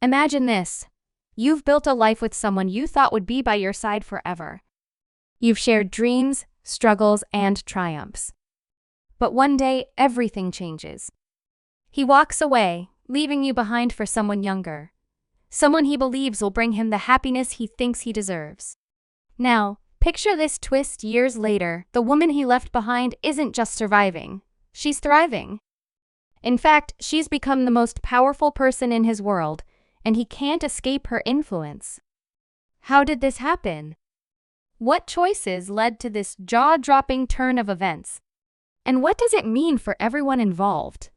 Imagine this. You've built a life with someone you thought would be by your side forever. You've shared dreams, struggles, and triumphs. But one day, everything changes. He walks away, leaving you behind for someone younger. Someone he believes will bring him the happiness he thinks he deserves. Now, picture this twist years later. The woman he left behind isn't just surviving, she's thriving. In fact, she's become the most powerful person in his world, and he can't escape her influence. How did this happen? What choices led to this jaw-dropping turn of events? And what does it mean for everyone involved?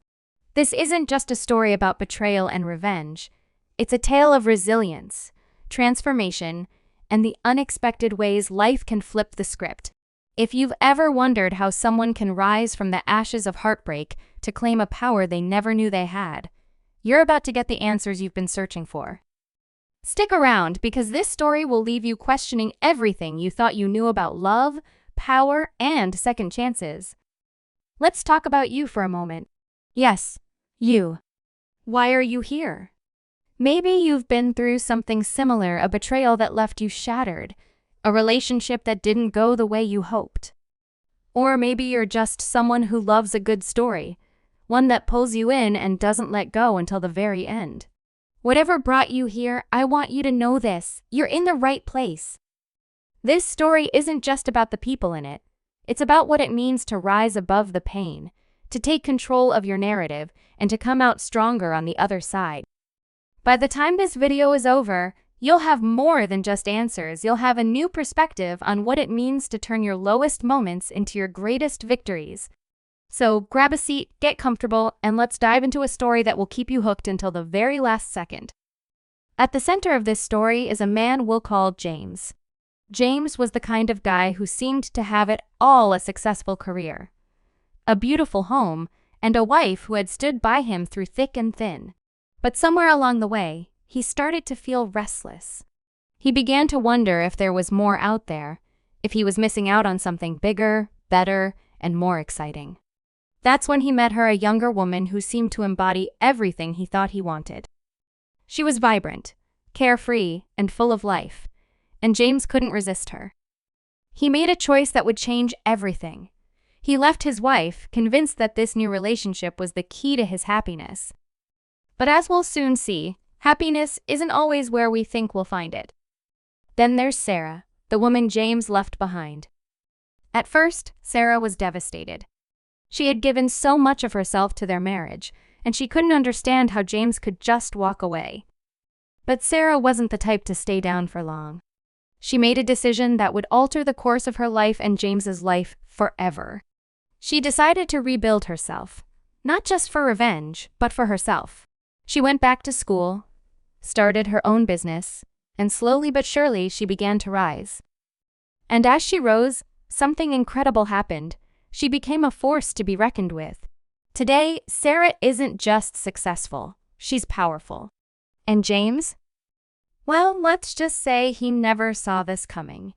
This isn't just a story about betrayal and revenge. It's a tale of resilience, transformation, and the unexpected ways life can flip the script. If you've ever wondered how someone can rise from the ashes of heartbreak to claim a power they never knew they had, you're about to get the answers you've been searching for. Stick around, because this story will leave you questioning everything you thought you knew about love, power, and second chances. Let's talk about you for a moment. Yes, you. Why are you here? Maybe you've been through something similar, a betrayal that left you shattered, a relationship that didn't go the way you hoped. Or maybe you're just someone who loves a good story, one that pulls you in and doesn't let go until the very end. Whatever brought you here, I want you to know this: you're in the right place. This story isn't just about the people in it. It's about what it means to rise above the pain, to take control of your narrative, and to come out stronger on the other side. By the time this video is over, you'll have more than just answers. You'll have a new perspective on what it means to turn your lowest moments into your greatest victories. So grab a seat, get comfortable, and let's dive into a story that will keep you hooked until the very last second. At the center of this story is a man we'll call James. James was the kind of guy who seemed to have it all: a successful career, a beautiful home, and a wife who had stood by him through thick and thin. But somewhere along the way, he started to feel restless. He began to wonder if there was more out there, if he was missing out on something bigger, better, and more exciting. That's when he met her, a younger woman who seemed to embody everything he thought he wanted. She was vibrant, carefree, and full of life, and James couldn't resist her. He made a choice that would change everything. He left his wife, convinced that this new relationship was the key to his happiness. But as we'll soon see, happiness isn't always where we think we'll find it. Then there's Sarah, the woman James left behind. At first, Sarah was devastated. She had given so much of herself to their marriage, and she couldn't understand how James could just walk away. But Sarah wasn't the type to stay down for long. She made a decision that would alter the course of her life and James's life forever. She decided to rebuild herself, not just for revenge, but for herself. She went back to school, started her own business, and slowly but surely she began to rise. And as she rose, something incredible happened. She became a force to be reckoned with. Today, Sarah isn't just successful, she's powerful. And James? Well, let's just say he never saw this coming.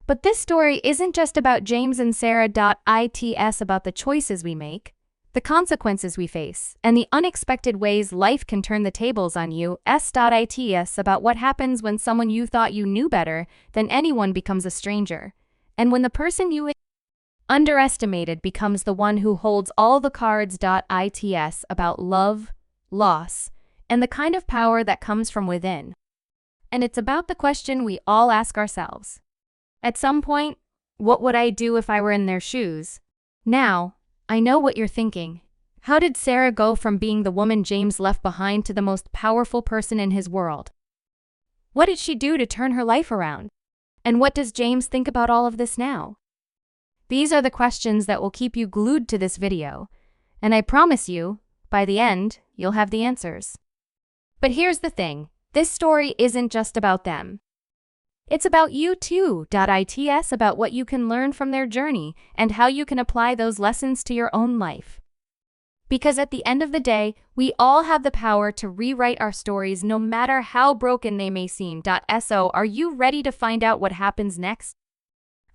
But this story isn't just about James and Sarah. It's about the choices we make, the consequences we face, and the unexpected ways life can turn the tables on you. It's about what happens when someone you thought you knew better than anyone becomes a stranger, and when the person you underestimated becomes the one who holds all the cards. It's about love, loss, and the kind of power that comes from within. And it's about the question we all ask ourselves. At some point, what would I do if I were in their shoes? Now, I know what you're thinking. How did Sarah go from being the woman James left behind to the most powerful person in his world? What did she do to turn her life around? And what does James think about all of this now? These are the questions that will keep you glued to this video, and I promise you, by the end, you'll have the answers. But here's the thing, this story isn't just about them. It's about you too. It's about what you can learn from their journey and how you can apply those lessons to your own life. Because at the end of the day, we all have the power to rewrite our stories, no matter how broken they may seem. So, are you ready to find out what happens next?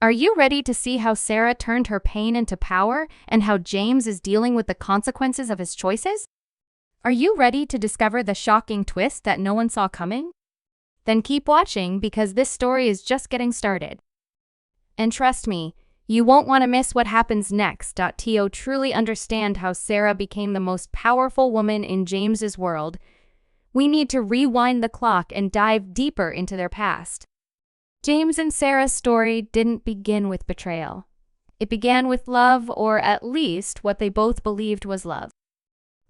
Are you ready to see how Sarah turned her pain into power and how James is dealing with the consequences of his choices? Are you ready to discover the shocking twist that no one saw coming? Then keep watching because this story is just getting started. And trust me, you won't want to miss what happens next. To truly understand how Sarah became the most powerful woman in James's world, we need to rewind the clock and dive deeper into their past. James and Sarah's story didn't begin with betrayal. It began with love, or at least what they both believed was love.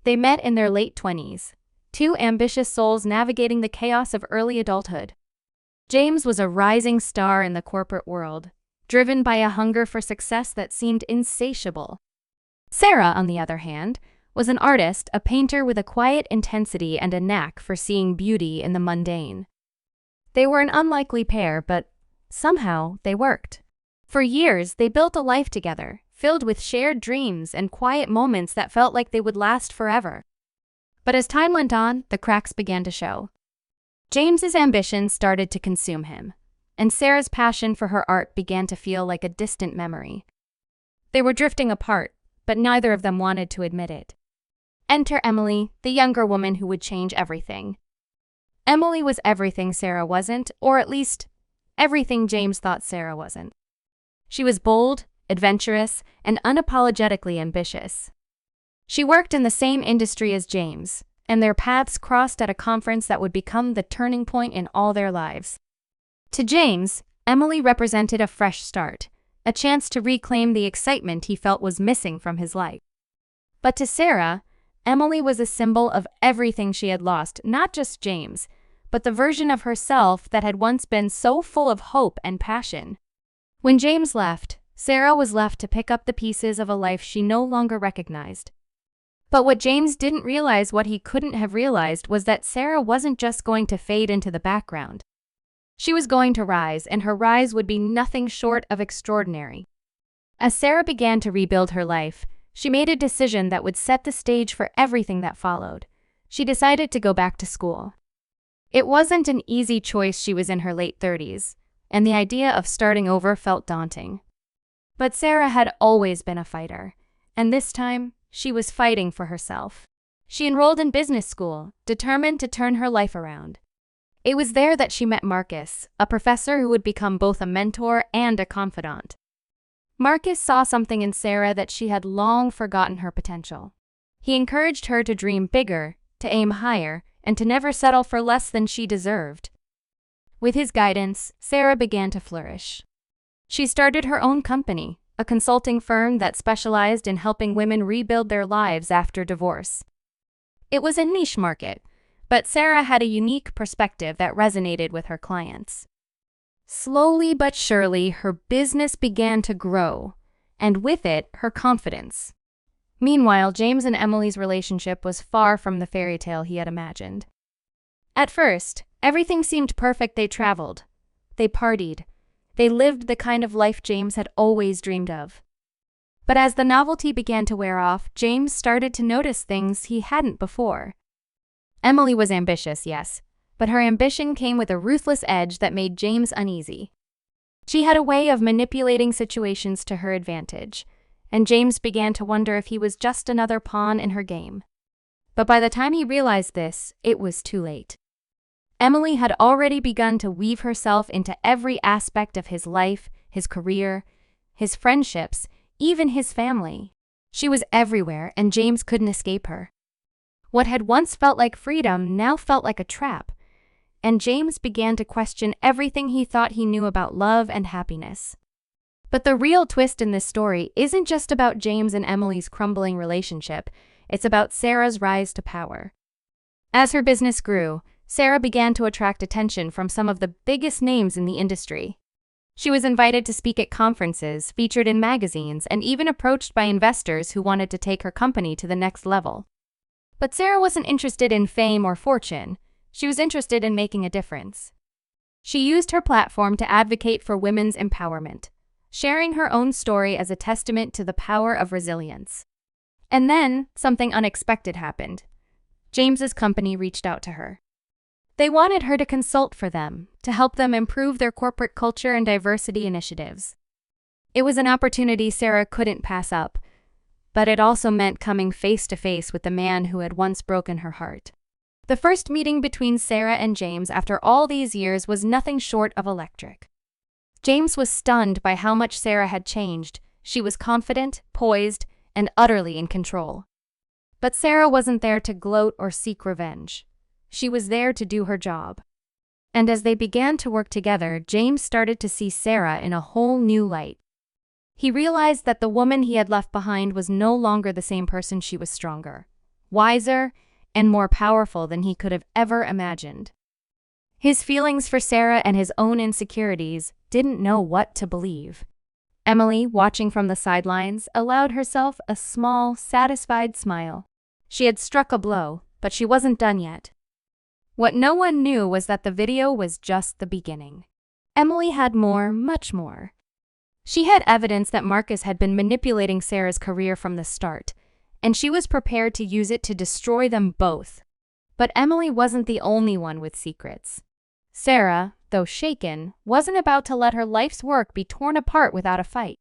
They met in their late 20s, two ambitious souls navigating the chaos of early adulthood. James was a rising star in the corporate world, driven by a hunger for success that seemed insatiable. Sarah, on the other hand, was an artist, a painter with a quiet intensity and a knack for seeing beauty in the mundane. They were an unlikely pair, but somehow they worked. For years, they built a life together, filled with shared dreams and quiet moments that felt like they would last forever. But as time went on, the cracks began to show. James's ambition started to consume him, and Sarah's passion for her art began to feel like a distant memory. They were drifting apart, but neither of them wanted to admit it. Enter Emily, the younger woman who would change everything. Emily was everything Sarah wasn't, or at least, everything James thought Sarah wasn't. She was bold, adventurous, and unapologetically ambitious. She worked in the same industry as James, and their paths crossed at a conference that would become the turning point in all their lives. To James, Emily represented a fresh start, a chance to reclaim the excitement he felt was missing from his life. But to Sarah, Emily was a symbol of everything she had lost, not just James, but the version of herself that had once been so full of hope and passion. When James left, Sarah was left to pick up the pieces of a life she no longer recognized. But what James didn't realize, what he couldn't have realized, was that Sarah wasn't just going to fade into the background. She was going to rise, and her rise would be nothing short of extraordinary. As Sarah began to rebuild her life, she made a decision that would set the stage for everything that followed. She decided to go back to school. It wasn't an easy choice. She was in her late 30s, and the idea of starting over felt daunting. But Sarah had always been a fighter, and this time, she was fighting for herself. She enrolled in business school, determined to turn her life around. It was there that she met Marcus, a professor who would become both a mentor and a confidant. Marcus saw something in Sarah that she had long forgotten her potential. He encouraged her to dream bigger, to aim higher, and to never settle for less than she deserved. With his guidance, Sarah began to flourish. She started her own company, a consulting firm that specialized in helping women rebuild their lives after divorce. It was a niche market, but Sarah had a unique perspective that resonated with her clients. Slowly but surely, her business began to grow, and with it, her confidence. Meanwhile, James and Emily's relationship was far from the fairy tale he had imagined. At first, everything seemed perfect. They traveled, they partied, they lived the kind of life James had always dreamed of. But as the novelty began to wear off, James started to notice things he hadn't before. Emily was ambitious, yes, but her ambition came with a ruthless edge that made James uneasy. She had a way of manipulating situations to her advantage, and James began to wonder if he was just another pawn in her game. But by the time he realized this, it was too late. Emily had already begun to weave herself into every aspect of his life, his career, his friendships, even his family. She was everywhere, and James couldn't escape her. What had once felt like freedom now felt like a trap, and James began to question everything he thought he knew about love and happiness. But the real twist in this story isn't just about James and Emily's crumbling relationship, it's about Sarah's rise to power. As her business grew, Sarah began to attract attention from some of the biggest names in the industry. She was invited to speak at conferences, featured in magazines, and even approached by investors who wanted to take her company to the next level. But Sarah wasn't interested in fame or fortune. She was interested in making a difference. She used her platform to advocate for women's empowerment, sharing her own story as a testament to the power of resilience. And then, something unexpected happened. James's company reached out to her. They wanted her to consult for them, to help them improve their corporate culture and diversity initiatives. It was an opportunity Sarah couldn't pass up, but it also meant coming face to face with the man who had once broken her heart. The first meeting between Sarah and James after all these years was nothing short of electric. James was stunned by how much Sarah had changed. She was confident, poised, and utterly in control. But Sarah wasn't there to gloat or seek revenge. She was there to do her job. And as they began to work together, James started to see Sarah in a whole new light. He realized that the woman he had left behind was no longer the same person. She was stronger, wiser, and more powerful than he could have ever imagined. His feelings for Sarah and his own insecurities didn't know what to believe. Emily, watching from the sidelines, allowed herself a small, satisfied smile. She had struck a blow, but she wasn't done yet. What no one knew was that the video was just the beginning. Emily had more, much more. She had evidence that Marcus had been manipulating Sarah's career from the start, and she was prepared to use it to destroy them both. But Emily wasn't the only one with secrets. Sarah, though shaken, wasn't about to let her life's work be torn apart without a fight.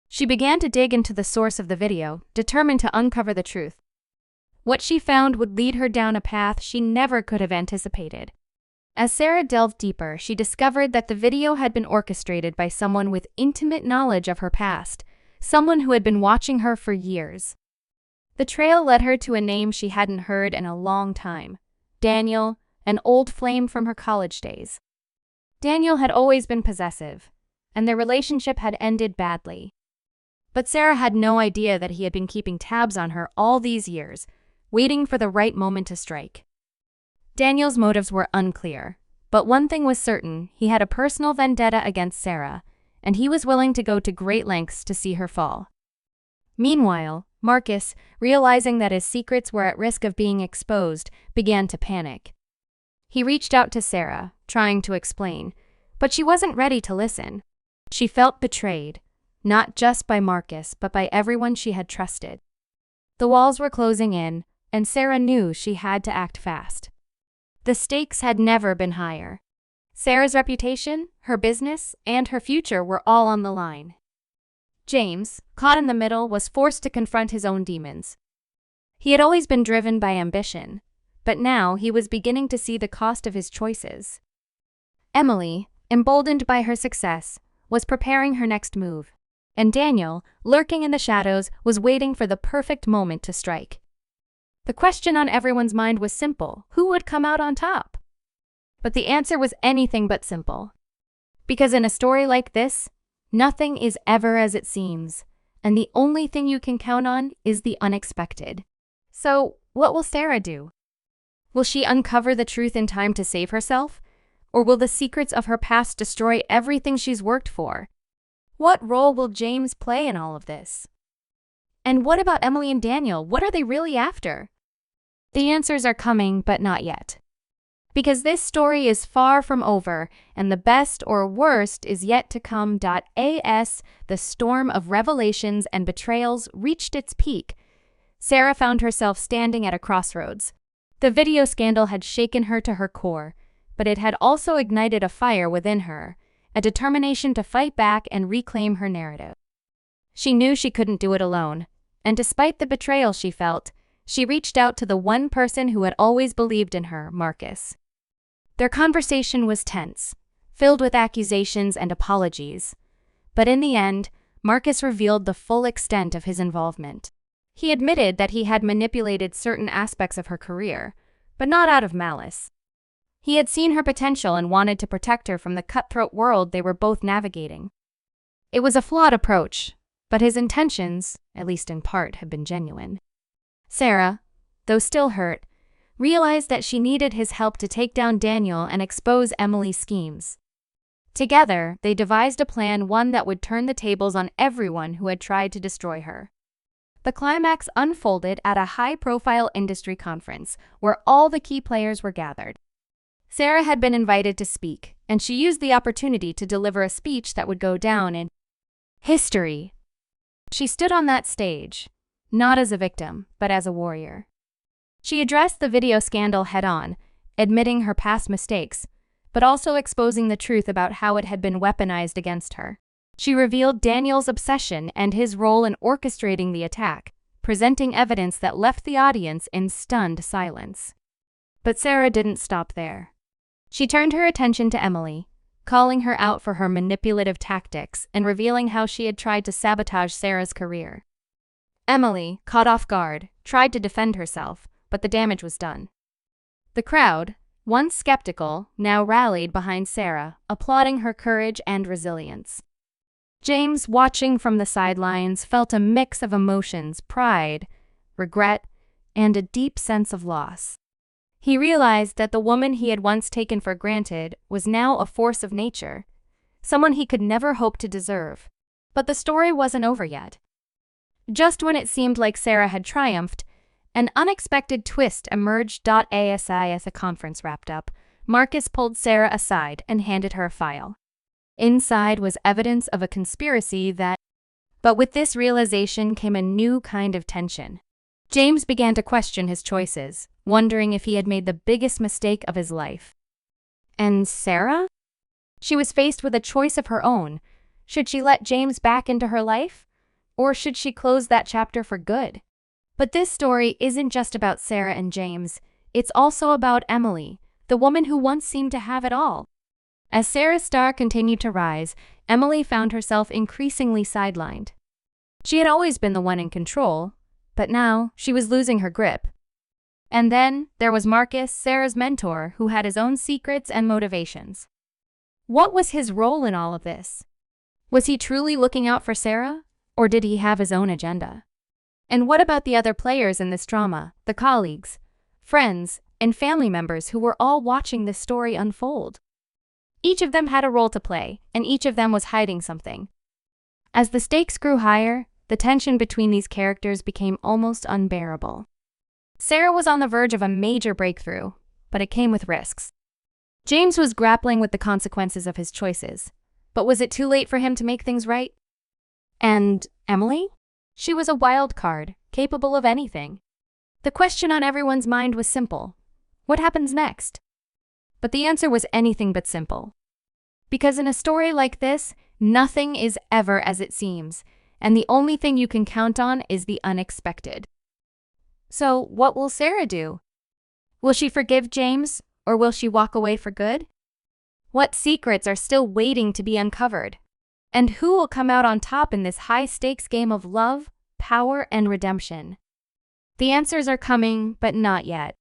She began to dig into the source of the video, determined to uncover the truth. What she found would lead her down a path she never could have anticipated. As Sarah delved deeper, she discovered that the video had been orchestrated by someone with intimate knowledge of her past, someone who had been watching her for years. The trail led her to a name she hadn't heard in a long time: Daniel, an old flame from her college days. Daniel had always been possessive, and their relationship had ended badly. But Sarah had no idea that he had been keeping tabs on her all these years, waiting for the right moment to strike. Daniel's motives were unclear, but one thing was certain: he had a personal vendetta against Sarah, and he was willing to go to great lengths to see her fall. Meanwhile, Marcus, realizing that his secrets were at risk of being exposed, began to panic. He reached out to Sarah, trying to explain, but she wasn't ready to listen. She felt betrayed, not just by Marcus, but by everyone she had trusted. The walls were closing in, and Sarah knew she had to act fast. The stakes had never been higher. Sarah's reputation, her business, and her future were all on the line. James, caught in the middle, was forced to confront his own demons. He had always been driven by ambition, but now he was beginning to see the cost of his choices. Emily, emboldened by her success, was preparing her next move, and Daniel, lurking in the shadows, was waiting for the perfect moment to strike. The question on everyone's mind was simple: who would come out on top? But the answer was anything but simple. Because in a story like this, nothing is ever as it seems, and the only thing you can count on is the unexpected. So, what will Sarah do? Will she uncover the truth in time to save herself? Or will the secrets of her past destroy everything she's worked for? What role will James play in all of this? And what about Emily and Daniel? What are they really after? The answers are coming, but not yet. Because this story is far from over, and the best or worst is yet to come. As the storm of revelations and betrayals reached its peak, Sarah found herself standing at a crossroads. The video scandal had shaken her to her core, but it had also ignited a fire within her, a determination to fight back and reclaim her narrative. She knew she couldn't do it alone, and despite the betrayal she felt, she reached out to the one person who had always believed in her, Marcus. Their conversation was tense, filled with accusations and apologies, but in the end, Marcus revealed the full extent of his involvement. He admitted that he had manipulated certain aspects of her career, but not out of malice. He had seen her potential and wanted to protect her from the cutthroat world they were both navigating. It was a flawed approach, but his intentions, at least in part, had been genuine. Sarah, though still hurt, realized that she needed his help to take down Daniel and expose Emily's schemes. Together, they devised a plan, one that would turn the tables on everyone who had tried to destroy her. The climax unfolded at a high-profile industry conference where all the key players were gathered. Sarah had been invited to speak, and she used the opportunity to deliver a speech that would go down in history. She stood on that stage, not as a victim, but as a warrior. She addressed the video scandal head-on, admitting her past mistakes, but also exposing the truth about how it had been weaponized against her. She revealed Daniel's obsession and his role in orchestrating the attack, presenting evidence that left the audience in stunned silence. But Sarah didn't stop there. She turned her attention to Emily, calling her out for her manipulative tactics and revealing how she had tried to sabotage Sarah's career. Emily, caught off guard, tried to defend herself, but the damage was done. The crowd, once skeptical, now rallied behind Sarah, applauding her courage and resilience. James, watching from the sidelines, felt a mix of emotions: pride, regret, and a deep sense of loss. He realized that the woman he had once taken for granted was now a force of nature, someone he could never hope to deserve. But the story wasn't over yet. Just when it seemed like Sarah had triumphed, an unexpected twist emerged. As the conference wrapped up, Marcus pulled Sarah aside and handed her a file. Inside was evidence of a conspiracy But with this realization came a new kind of tension. James began to question his choices, wondering if he had made the biggest mistake of his life. And Sarah? She was faced with a choice of her own. Should she let James back into her life? Or should she close that chapter for good? But this story isn't just about Sarah and James. It's also about Emily, the woman who once seemed to have it all. As Sarah's star continued to rise, Emily found herself increasingly sidelined. She had always been the one in control, but now she was losing her grip. And then there was Marcus, Sarah's mentor, who had his own secrets and motivations. What was his role in all of this? Was he truly looking out for Sarah, or did he have his own agenda? And what about the other players in this drama, the colleagues, friends, and family members who were all watching this story unfold? Each of them had a role to play, and each of them was hiding something. As the stakes grew higher, the tension between these characters became almost unbearable. Sarah was on the verge of a major breakthrough, but it came with risks. James was grappling with the consequences of his choices, but was it too late for him to make things right? And Emily? She was a wild card, capable of anything. The question on everyone's mind was simple: what happens next? But the answer was anything but simple. Because in a story like this, nothing is ever as it seems, and the only thing you can count on is the unexpected. So, what will Sarah do? Will she forgive James, or will she walk away for good? What secrets are still waiting to be uncovered? And who will come out on top in this high-stakes game of love, power, and redemption? The answers are coming, but not yet.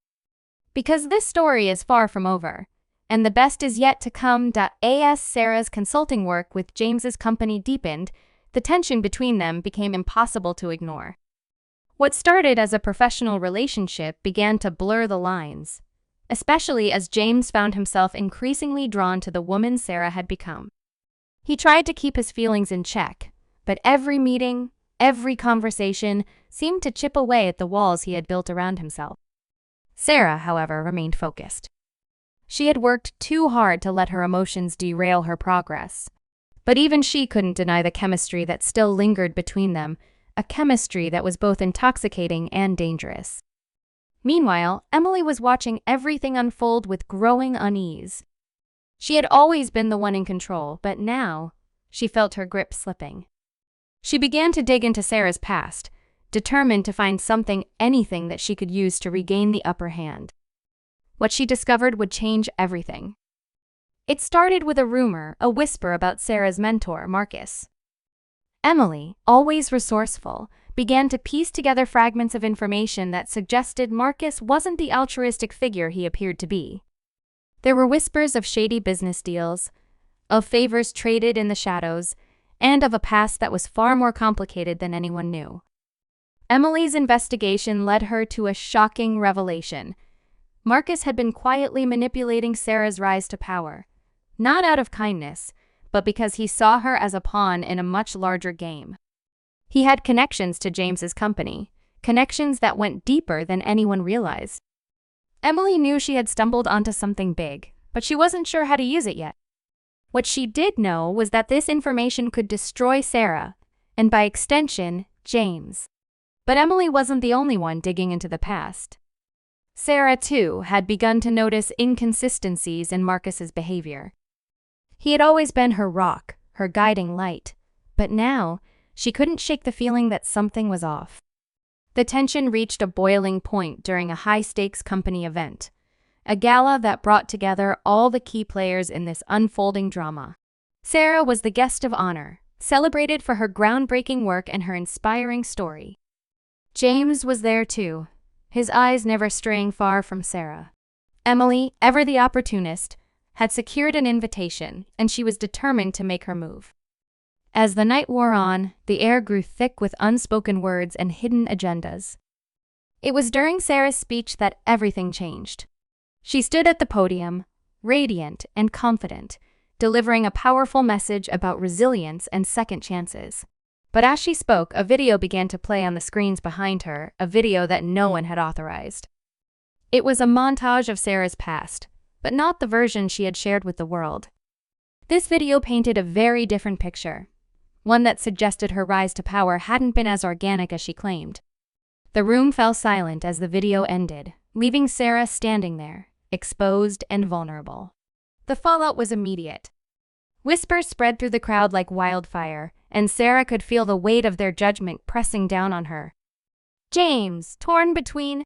Because this story is far from over, and the best is yet to come. As Sarah's consulting work with James's company deepened, the tension between them became impossible to ignore. What started as a professional relationship began to blur the lines, especially as James found himself increasingly drawn to the woman Sarah had become. He tried to keep his feelings in check, but every meeting, every conversation seemed to chip away at the walls he had built around himself. Sarah, however, remained focused. She had worked too hard to let her emotions derail her progress. But even she couldn't deny the chemistry that still lingered between them, a chemistry that was both intoxicating and dangerous. Meanwhile, Emily was watching everything unfold with growing unease. She had always been the one in control, but now she felt her grip slipping. She began to dig into Sarah's past, determined to find anything that she could use to regain the upper hand. What she discovered would change everything. It started with a rumor, a whisper about Sarah's mentor, Marcus. Emily, always resourceful, began to piece together fragments of information that suggested Marcus wasn't the altruistic figure he appeared to be. There were whispers of shady business deals, of favors traded in the shadows, and of a past that was far more complicated than anyone knew. Emily's investigation led her to a shocking revelation. Marcus had been quietly manipulating Sarah's rise to power, not out of kindness, but because he saw her as a pawn in a much larger game. He had connections to James's company, connections that went deeper than anyone realized. Emily knew she had stumbled onto something big, but she wasn't sure how to use it yet. What she did know was that this information could destroy Sarah, and by extension, James. But Emily wasn't the only one digging into the past. Sarah, too, had begun to notice inconsistencies in Marcus's behavior. He had always been her rock, her guiding light, but now she couldn't shake the feeling that something was off. The tension reached a boiling point during a high-stakes company event, a gala that brought together all the key players in this unfolding drama. Sarah was the guest of honor, celebrated for her groundbreaking work and her inspiring story. James was there too, his eyes never straying far from Sarah. Emily, ever the opportunist, had secured an invitation, and she was determined to make her move. As the night wore on, the air grew thick with unspoken words and hidden agendas. It was during Sarah's speech that everything changed. She stood at the podium, radiant and confident, delivering a powerful message about resilience and second chances. But as she spoke, a video began to play on the screens behind her, a video that no one had authorized. It was a montage of Sarah's past, but not the version she had shared with the world. This video painted a very different picture, one that suggested her rise to power hadn't been as organic as she claimed. The room fell silent as the video ended, leaving Sarah standing there, exposed and vulnerable. The fallout was immediate. Whispers spread through the crowd like wildfire, and Sarah could feel the weight of their judgment pressing down on her. James, torn between